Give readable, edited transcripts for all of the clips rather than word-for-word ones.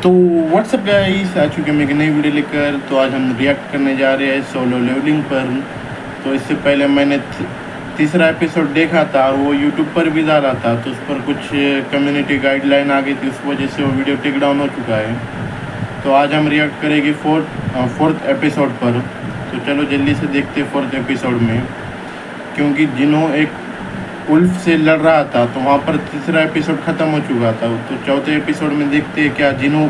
तो WhatsApp guys, आ चुके हम एक नई वीडियो लेकर। तो आज हम रिएक्ट करने जा रहे हैं सोलो लेवलिंग पर। तो इससे पहले मैंने तीसरा एपिसोड देखा था और वो यूट्यूब पर भी डाला था, तो उस पर कुछ कम्युनिटी गाइडलाइन आ गई थी, उस वजह से वो वीडियो टेक डाउन हो चुका है। तो आज हम रिएक्ट करेंगे फोर्थ एपिसोड पर। तो चलो जल्दी से देखते हैं फोर्थ एपिसोड में, क्योंकि जिन्हों एक उल्फ से लड़ रहा था तो वहाँ पर तीसरा एपिसोड ख़त्म हो चुका था। तो चौथे एपिसोड में देखते हैं क्या जिनो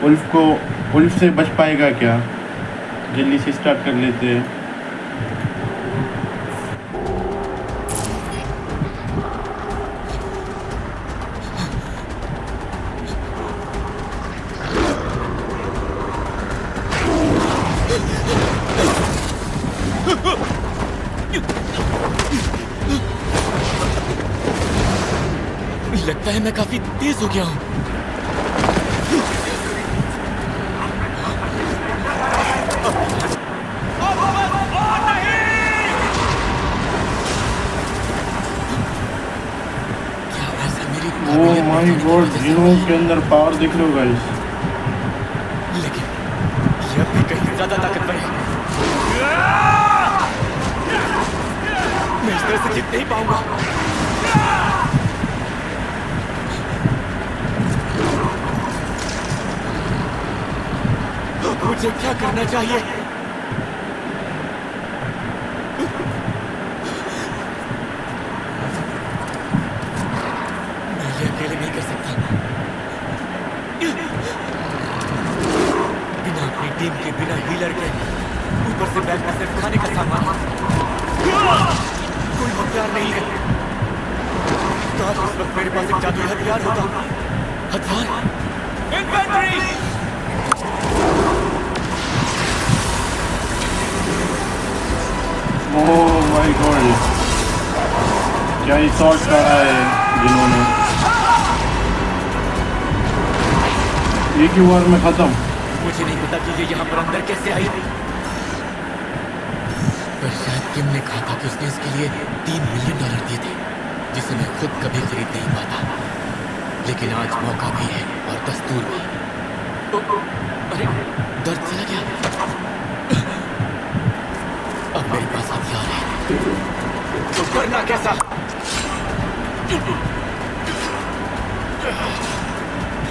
उल्फ से बच पाएगा क्या। जल्दी से स्टार्ट कर लेते हैं। लगता है मैं काफी तेज हो गया हूँ। क्या ऐसा मेरी ओह माय गॉड, जिनो के अंदर पावर दिख रहे हो गाइस। लेकिन यह भी कहीं ज्यादा ताकतवर है। मैं इस तरह से जीत नहीं पाऊंगा। मुझे क्या करना चाहिए? मैं ये अकेले नहीं कर सकता। बिना अपनी टीम के, बिना हीलर के, ऊपर से बैग में सिर्फ खाने का सामान, कोई हथियार नहीं है। काश उस वक्त मेरे पास एक जादुई हथियार होता। हथियार, इन्फेंट्री! ओह माय गॉड, क्या ही शॉट करा है जिन्होंने। एक ही वार में खत्म। मुझे नहीं पता कि ये यहाँ पर अंदर कैसे आई, पर शायद किम ने कहा था कि उसने इसके लिए $3 मिलियन दिए थे, जिसे मैं खुद कभी खरीद नहीं पाता। लेकिन आज मौका भी है और दस्तूर भी। अरे दर्द चला गया। अब मेरे पास हथियार है, तो करना कैसा?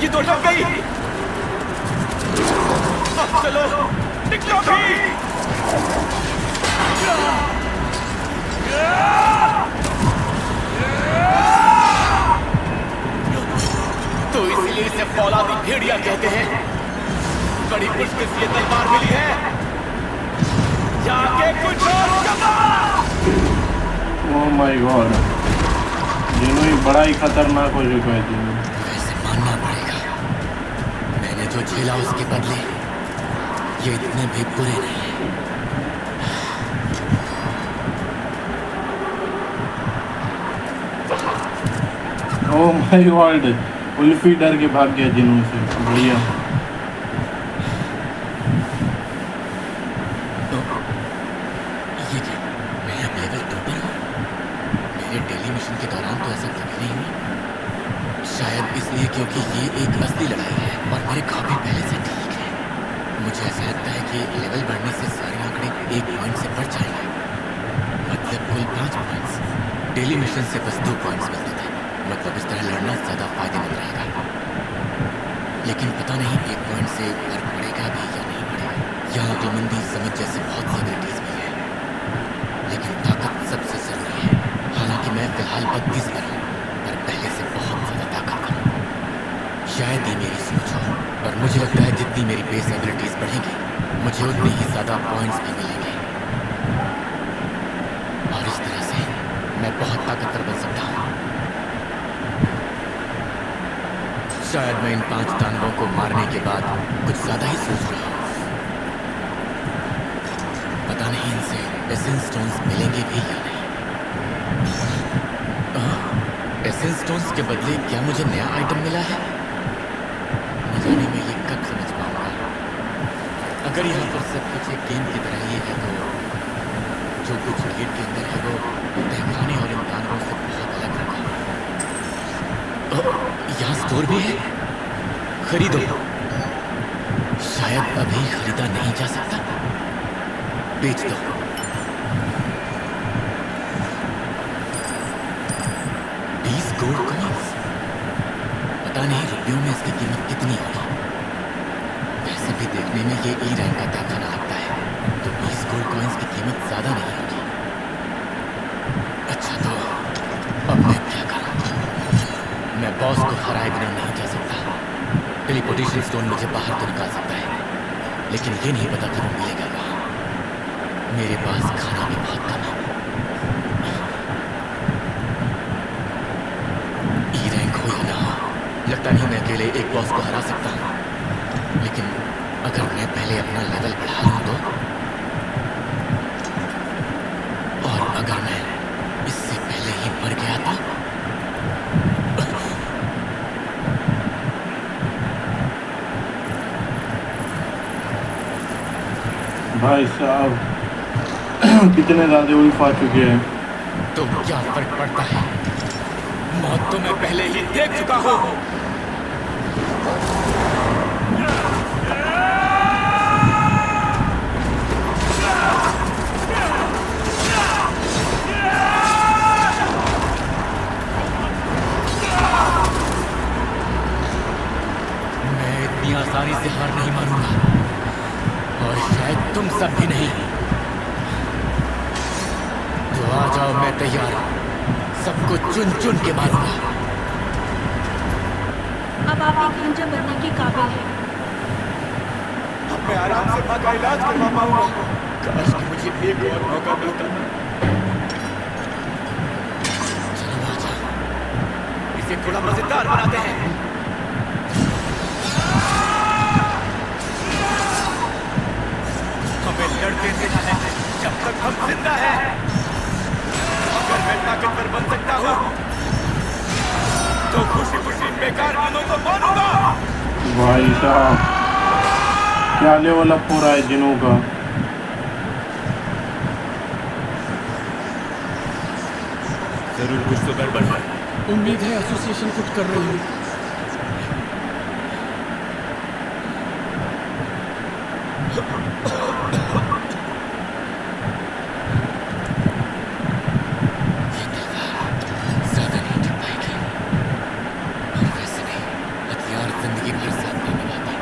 ये तो लग गई। अब चलो, निकलो भी। तो इसीलिए इसे फौलादी भेड़िया कहते हैं। बड़ी मुश्किल से ये तलवार मिली है। जाके कुछ और कमा। ओह माय गॉड, जिनो ही बड़ा ही खतरनाक हो चुका है जिनो। वैसे मानना पड़ेगा, मैंने जो झेला उसके बदले ये इतने भी बुरे नहीं हैं। ओह माय गॉड, उल्फी डर के भाग गया जिनो से। बढ़िया। ये क्या, मैं अब लेवल 2 पर हूँ? मेरे डेली मिशन के दौरान तो ऐसा कभी नहीं हुआ। शायद इसलिए क्योंकि ये एक असली लड़ाई है और मेरे घाव भी पहले से ठीक है। मुझे ऐसा लगता है कि लेवल बढ़ने से सारे आंकड़े 1 पॉइंट से बढ़ जाएंगे। मतलब कुल 5 पॉइंट्स। डेली मिशन से बस 2 पॉइंट्स मिलते थे। मतलब इस तरह लड़ना ज्यादा फायदेमंद रहेगा। लेकिन पता नहीं 1 पॉइंट से फर्क पड़ेगा भी या नहीं पड़ेगा। यहाँ अक्लमंदी, समझ जैसे बहुत सी एबिलिटीज भी है, लेकिन ताकत सबसे जरूरी है। हालांकि मैं फिलहाल 32 पर हूँ, पर पहले से बहुत ज्यादा ताकतवर हूँ। शायद ये मेरी सोच हो, पर मुझे लगता है जितनी मेरी बेस एबिलिटीज बढ़ेंगी, मुझे उतनी ही ज्यादा पॉइंट्स भी मिलेंगे। और इस तरह से मैं बहुत ताकतवर बन सकता हूँ। शायद मैं इन 5 दानवों को मारने के बाद कुछ ज्यादा ही सोच रहा हूँ। पता नहीं इनसे एसेंस स्टोन्स मिलेंगे भी या नहीं। एसेंस स्टोन्स के बदले क्या मुझे नया आइटम मिला है? न जाने मैं ये कब समझ पाऊंगा। अगर यहाँ पर सब कुछ एक गेम की तरह ही है, तो जो कुछ गेट के अंदर है वो तहखाने और इन दानवों से बहुत अलग होगा। यहाँ स्टोर भी है, खरीदो। शायद अभी खरीदा नहीं जा सकता। बेच दो। 20 गोल्ड कॉइन्स। पता नहीं रुपयों में इसकी कीमत कितनी होगी। वैसे भी देखने में ये ई रैंक का तहखाना लगता है, तो 20 गोल्ड कॉइन्स की कीमत ज्यादा नहीं होगी। अच्छा तो अब मैं क्या करूं? मैं बॉस को हराए बिना नहीं जा सकता। टेलीपोर्टेशन स्टोन मुझे बाहर तो निकाल सकता है, लेकिन ये नहीं पता कि वो मिलेगा कहाँ। मेरे पास खाना भी बहुत कम है। ई रैंक हो या ना हो, लगता नहीं मैं अकेले एक बॉस को हरा सकता हूँ। लेकिन अगर मैं पहले अपना लेवल बढ़ा लूं तो, और अगर मैं इससे पहले ही मर गया तो? भाई साहब कितने ज्यादा उल्फ आ चुके हैं। तो क्या फर्क पड़ता है? मौत तो मैं पहले ही देख चुका हूँ। मैं इतनी आसानी से हार नहीं मानूंगा, और शायद तुम सब भी नहीं। तो आ जाओ, मैं तैयार हूं। सबको चुन चुन के मारूंगा। अब आप एक खंजर बनने के काबिल हैं। अब मैं आराम से माँ का इलाज करवा पाऊंगा। काश कि मुझे एक और मौका मिलता। चलो आ जाओ। इसे थोड़ा मजेदार बनाते हैं। हमें लड़ते देना है जब तक हम जिंदा हैं। अगर मैं ताकतवर बन सकता हूँ तो खुशी खुशी बेकार दिनों को मानूंगा। भाई साहब क्या लेवल अप हो रहा है जिनों का। जरूर कुछ तो गड़बड़ है। उम्मीद है एसोसिएशन कुछ कर रही है। ज्यादा नहीं टिक पाएगी। और वैसे भी हथियार जिंदगी भर साथ नहीं निभाते,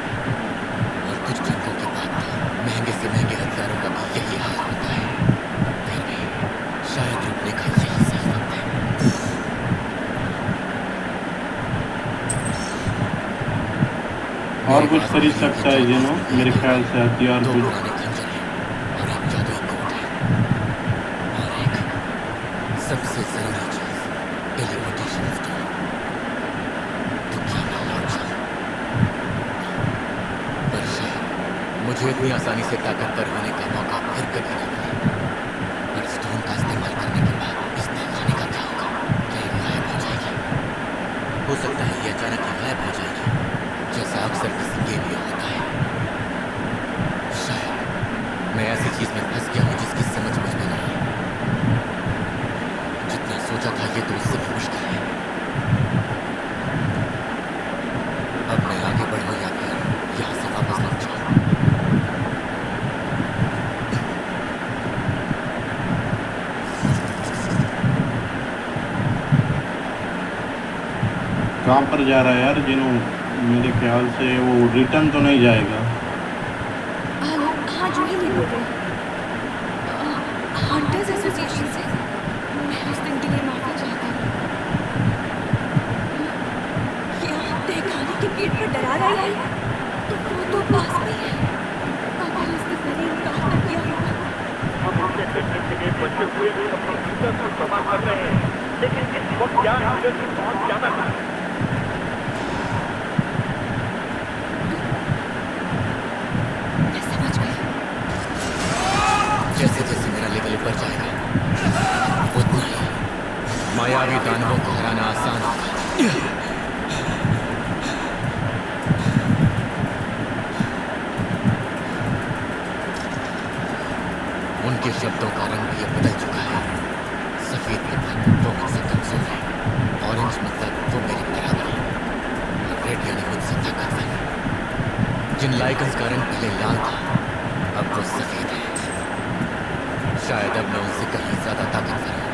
और कुछ जंगों के बाद तो महंगे से महंगे हथियारों का भी यही हाल होता है। फिर भी शायद रुकने का यही सही वक्त है। और कुछ खरीद सकता है जिनो, मेरे ख्याल से हथियार दो कुछ। पुराने खंजर हैं और एक जादुई कोट है, और एक सबसे जरूरी चीज टेलीपोर्टेशन स्टोन। तो क्या मैं लौट जाऊं? पर शायद मुझे इतनी आसानी से ताकतवर होने का मौका फिर कभी न मिले। पर स्टोन का इस्तेमाल करने के बाद इस तहखाने का क्या होगा? क्या ये गायब हो जाएगी? हो सकता है ये अचानक ही गायब हो जाएगी, जैसा अक्सर किसी गेम में होता है। शायद मैं ऐसी चीज में फंस गया हूं जिसकी समझ मुझ में नहीं है। जितना सोचा था ये तो उससे भी मुश्किल है। अब मैं आगे बढ़ूं या फिर यहां से वापस लौट जाऊं? कहाँ पर जा रहा है यार जिनो? मेरे ख्याल से वो रिटर्न तो नहीं जाएगा। हेलो, हाँ जूही नहीं बोल रही। हंटर्स एसोसिएशन से। मैं उस दिन के लिए माफी चाहता हूँ। क्या तहखाने के पेट पर डरा रही है? तो वो तो पास में ही है। अगर उसने मैंने इनकार न किया होगा। हम उनके फिटनेस के बचे हुए अपने भीतर को जमा कर रहे हैं, लेकिन इस वक्त क्या हीटर से बहुत ज्यादा है। मैं समझ गई। जैसे जैसे मेरा लेवल ऊपर जाएगा, उतना ही मायावी दानवों को हराना आसान होगा। उनके शब्दों का रंग भी अब बदल चुका है। सफेद मतलब वो मुझसे कमजोर है, ऑरेंज मतलब वो मेरे बराबर है, और रेड यानी मुझसे ताकतवर। जिन लाइकन्स का रंग पहले लाल था, अब वो सफेद है। शायद अब मैं उनसे कहीं ज्यादा ताकतवर हूँ।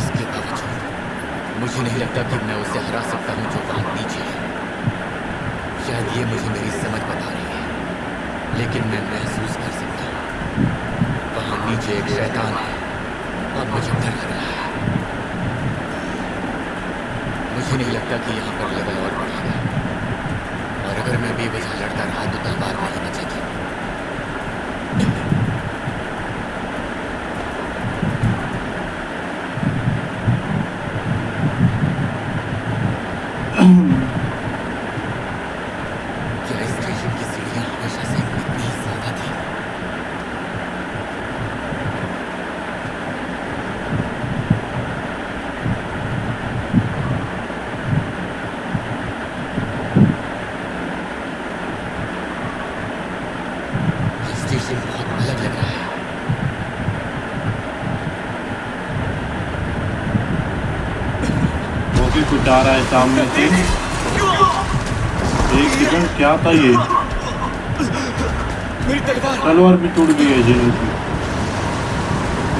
इसके बावजूद मुझे नहीं लगता कि मैं उसे हरा सकता हूँ जो वहां नीचे है। शायद ये मुझे मेरी समझ बता रही है, लेकिन मैं महसूस कर सकता हूँ वहां नीचे एक शैतान है और मुझे डर लग रहा है। मुझे नहीं लगता कि यहाँ पर लेवल और बढ़ेगा, और अगर मैं बेवजह लड़ता रहा तो तलवार नहीं बचेगी। क्या इस स्टेशन की सीढ़ियाँ हमेशा से इतनी ही ज्यादा थी? ये स्टेशन बहुत अलग लग रहा है। वो भी कुछ आ रहा है सामने से। एक सेकंड, क्या था ये? मेरी तलवार! तलवार भी टूट गई है जिनों की।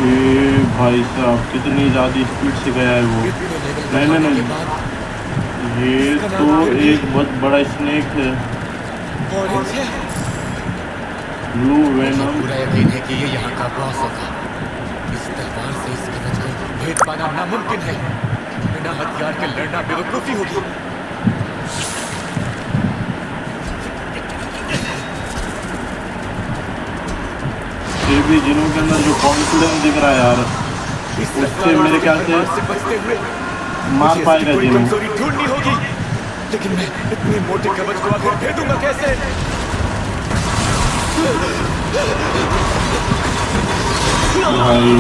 ए भाई साहब, कितनी ज़्यादा स्पीड से गया है वो। नहीं नहीं नहीं, ये तो एक बहुत बड़ा स्नेक है, ऑरेंज है। ब्लू मुझे वेनम। पूरा यकीन है कि ये यहाँ का बॉस होगा। इस तलवार से इस कवच को भेद पाना नामुमकिन है। बिना हथियार के लड़ना बेवकूफी होगी। फिर भी जिनों के अंदर जो कॉन्फिडेंस दिख रहा है यार, उससे मेरे ख्याल से बचते हुए मार मुझे पाएगा कोई जिनों। कमजोरी ढूंढनी होगी, लेकिन मैं इतने मोटे कवच को आखिर भेदूंगा कैसे? भाई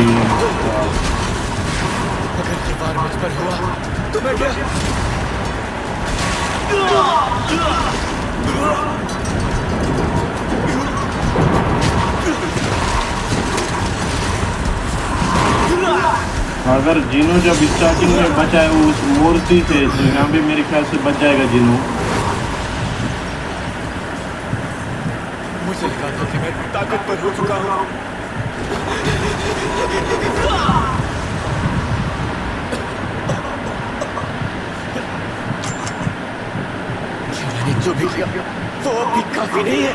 अगर ये वार मुझ पर हुआ तो मैं क्या? अगर जिनो जब स्टार्टिंग में बचा है उस मूर्ति से, तो यहाँ भी मेरे ख्याल से बच जाएगा जिनो। मुझे लगा था कि मैं ताकतवर हो चुका हूँ। मैंने जो भी किया वो अब भी काफी नहीं है।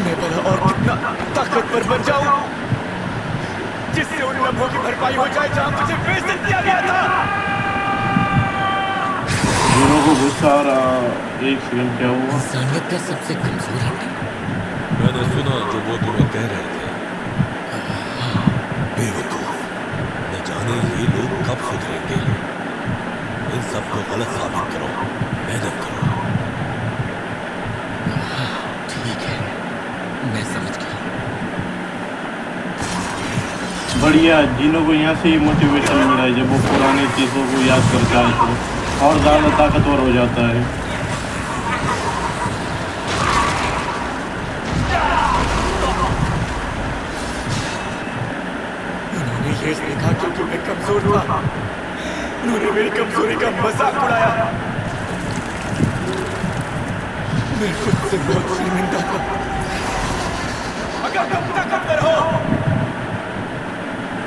मैं भला और कितना ताकतवर बन जाऊं जिससे उन लम्हों की भरपाई हो जाए जहां मुझे बेइज्जत किया गया था। जिनो को गुस्सा आ रहा। एक सेकंड, क्या हुआ? इंसानियत का सबसे कमजोर हड्डी। मैंने सुना जो वो तुम्हें कह रहे थे। बेवकूफ, न जाने ये लोग कब सुधरेंगे। इन सबको गलत साबित करो, मेहनत करो। ठीक है, मैं समझ गया। बढ़िया, जिनो को यहाँ से ही मोटिवेशन मिला है। जब वो पुरानी चीज़ों को याद करता है तो और ज़्यादा ताकतवर हो जाता है। उन्होंने ये देखा क्योंकि मैं कमजोर था। उन्होंने मेरी कमजोरी का मजाक उड़ाया। मैं खुद से बहुत शर्मिंदा था। अगर तुम ताकतवर हो,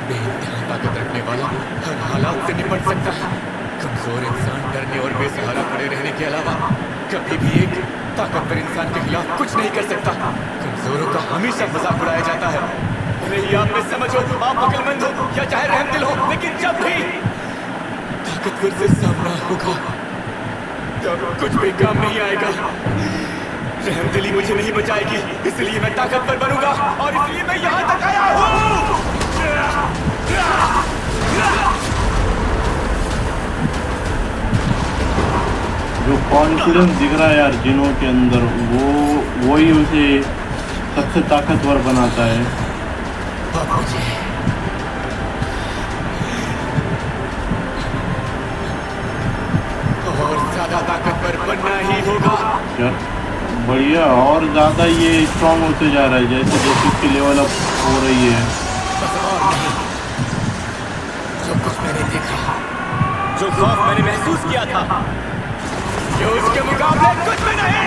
बेइंतहा ताकत रखने वाला हर हालात से निपट सकता है। कमजोर इंसान डरने और बेसहारा पड़े रहने के अलावा कभी भी एक ताकतवर इंसान के खिलाफ कुछ नहीं कर सकता। कमजोरों का हमेशा मजाक उड़ाया जाता है। भले ही आप में समझ हो, आप अक्लमंद हो या चाहे रहमदिल हो, लेकिन जब भी ताकतवर से सामना होगा तब कुछ भी काम नहीं आएगा। रहमदिली मुझे नहीं बचाएगी, इसलिए मैं ताकतवर बनूंगा और इसलिए मैं यहाँ तक आया हूँ। जो कॉन्फिडेंस दिख रहा है यार जिनो के अंदर, वो ही उसे सबसे ताकतवर बनाता है। अब मुझे और ज्यादा ताकतवर बनना ही होगा। यार बढ़िया, और ज़्यादा ये स्ट्रांग होते जा रहा है जैसे जैसे उसकी लेवल अप हो रही है। बस और नहीं। जो कुछ मैंने देखा, जो खौफ मैंने महसूस किया था, ये उसके मुकाबले कुछ भी नहीं।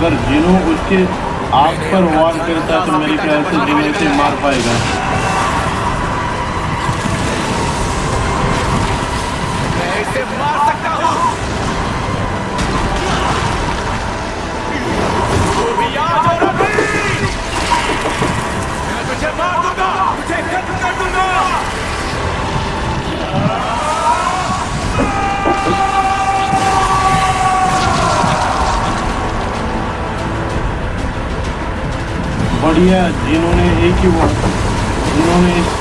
अगर जिनो उसके आग पर वार करता है तो मेरे ख्याल से जिनो इसे मार पाएगा। मैं इसे मार सकता हूँ। तू भी आ जाओ रवि। मैं तुझे मार दूंगा, तुझे खत्म कर दूंगा। बढ़िया, जिन्होंने एक ही वो जिन्होंने इस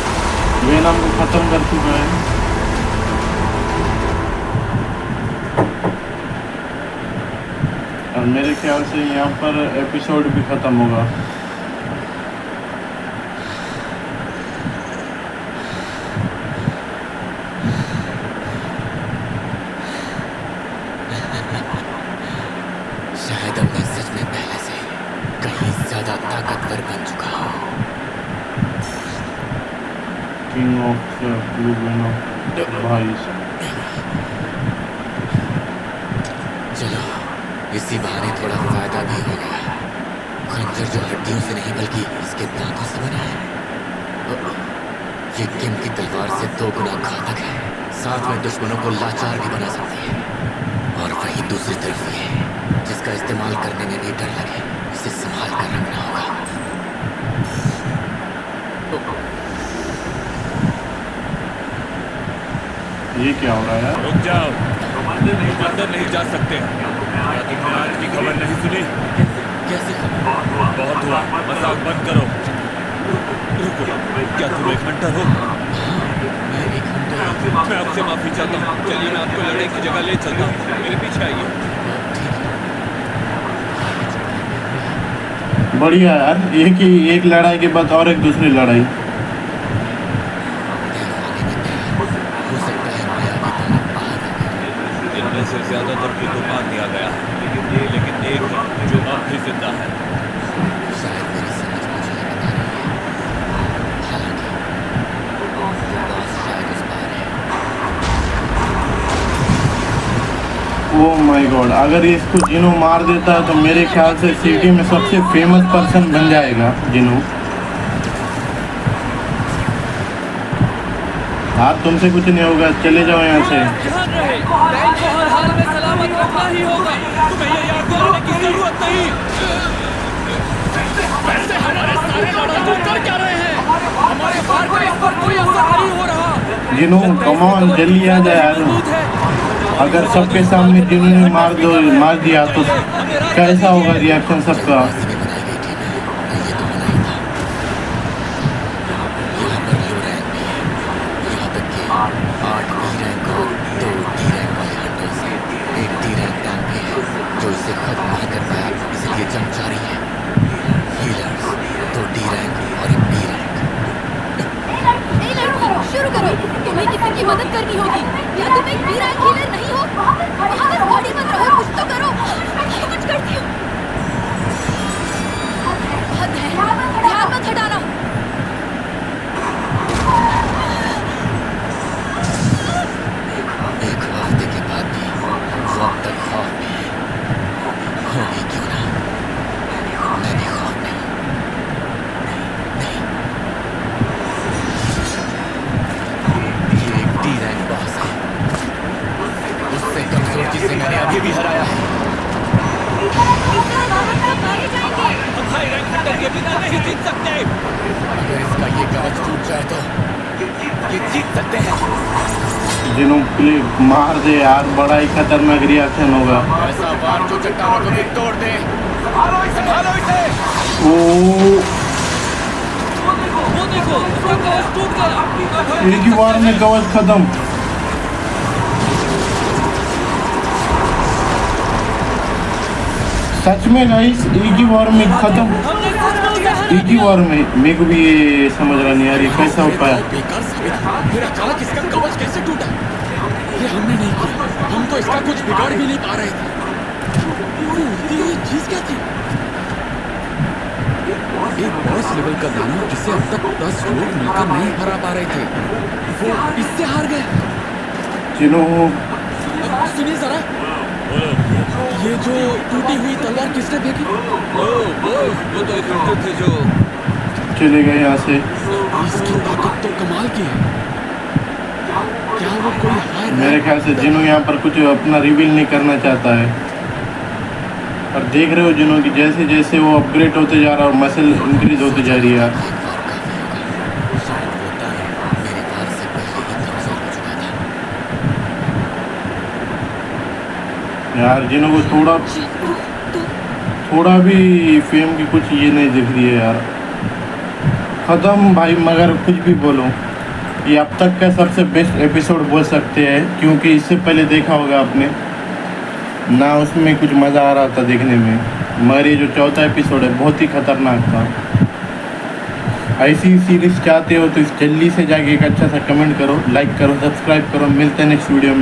वेनम को ख़त्म कर चुका है। और मेरे ख्याल से यहाँ पर एपिसोड भी ख़त्म होगा। शायद अब मैं सच में पहले से कहीं ज्यादा ताकतवर बन चुका हूँ। किंग ऑफ ब्लू वेनम भाई। चलो, इसी बहाने थोड़ा फायदा भी हो गया। खंजर जो हड्डियों से नहीं बल्कि इसके दांतों से बना है। ये किम की तलवार से 2 गुना घातक है। साथ में दुश्मनों को लाचार भी बना सकती है। और वहीं दूसरी तरफ ये जिसका इस्तेमाल करने में भी डर लगे, इसे संभाल कर रखना होगा। ये क्या हो रहा है? रुक जाओ, तुम अंदर नहीं जा सकते। क्या तुमने आज की खबर नहीं सुनी? कैसे खबर? बहुत हुआ, मजाक बंद करो। रुको, क्या तुम एक हंटर हो? मैं एक हंटर। मैं आपसे माफी चाहता हूँ। चलिए, मैं आपको लड़ाई की जगह ले चलता हूँ। मेरे पीछे आइए। बढ़िया यार, एक लड़ाई के बाद और एक दूसरी लड़ाई। इनमें से ज्यादातर को तो मार दिया गया, लेकिन एक है जो अब भी जिंदा है। शायद मेरी समझ मुझे ये बता रही है। हालांकि बॉस शायद उस पार है। ओह माय गॉड, अगर इसको जिनो मार देता है तो मेरे ख्याल से सिटी में सबसे फेमस पर्सन बन जाएगा जिनो। हाँ, तुमसे कुछ नहीं होगा, चले जाओ यहाँ से। ध्यान रहे, बैंक को हर हाल में सलामत रखना ही होगा। तुम्हें ये याद दिलाने की जरूरत नहीं। वैसे हमारे सारे लड़ाकू कर क्या रहे हैं? हमारे बार को इस पर कोई असर नहीं हो रहा। जिनो कम ऑन, जल्दी आ जाए यार। अगर सबके सामने जिनो ने मार दिया तो कैसा होगा रिएक्शन सबका? शुरू करो। तुम्हें किसी की मदद करनी होगी। या तुम एक बी रैंक हीलर नहीं हो? वहाँ बस बॉडी मत रहो, कुछ तो करो। कुछ करती हो। ध्यान मत हटाना। एक हफ्ते के बाद भी वो अब तक खौफ में है। होगी क्यों ना, मैं भी खौफ में हूँ। नहीं, ये एक डी रैंक बॉस है। उससे कमजोर जिसे मैंने अभी भी हराया है। हम हाई रैंक हंटर के बिना नहीं जीत सकते। अगर इसका ये कवच टूट जाए तो ये जीत सकते हैं। जिनो प्लीज मार दे यार, बड़ा ही खतरनाक रिएक्शन होगा। ऐसा वार जो चट्टानों को भी तोड़ दे। संभालो इसे। ओ, वो देखो, उसका कवच टूट गया। एक ही बार में कवच खत्म। सच में गाइस, एक ही बार में खत्म। एक ही बार में। मेरे को भी ये समझ रहा नहीं यार, ये कैसा हो पाया। बेकार साबित है। फिर अचानक इसका कवच कैसे टूटा? ये हमने नहीं किया। हम तो इसका कुछ बिगाड़ भी नहीं पा रहे थे। ये चीज क्या थी? एक बॉस लेवल का दानव जिसे अब तक 10 लोग मिलकर नहीं हरा पा रहे थे, वो इससे हार गए। जिनो सुनिए जरा, ये जो टूटी हुई तलवार किसने फेंकी? वो तो एक हंटर थे जो चले गए यहाँ से। इसकी ताकत तो कमाल की है। क्या वो कोई हायर मेरे ख्याल से जिनो यहाँ पर कुछ अपना रिवील नहीं करना चाहता है। और देख रहे हो जिनो की जैसे जैसे वो अपग्रेड होते जा रहा है और मसल इंक्रीज होती जा रही है। शायद वो तन मेरे वार से पहले ही कमजोर हो चुका था। यार जिनो को थोड़ा भी फेम की कुछ ये नहीं दिख रही है यार। ख़त्म भाई, मगर कुछ भी बोलो ये अब तक का सबसे बेस्ट एपिसोड बोल सकते हैं, क्योंकि इससे पहले देखा होगा आपने ना, उसमें कुछ मज़ा आ रहा था देखने में, मगर ये जो चौथा एपिसोड है बहुत ही ख़तरनाक था। ऐसी सीरीज़ चाहते हो तो इस जल्दी से जाके एक अच्छा सा कमेंट करो, लाइक करो, सब्सक्राइब करो। मिलते हैं नेक्स्ट वीडियो में।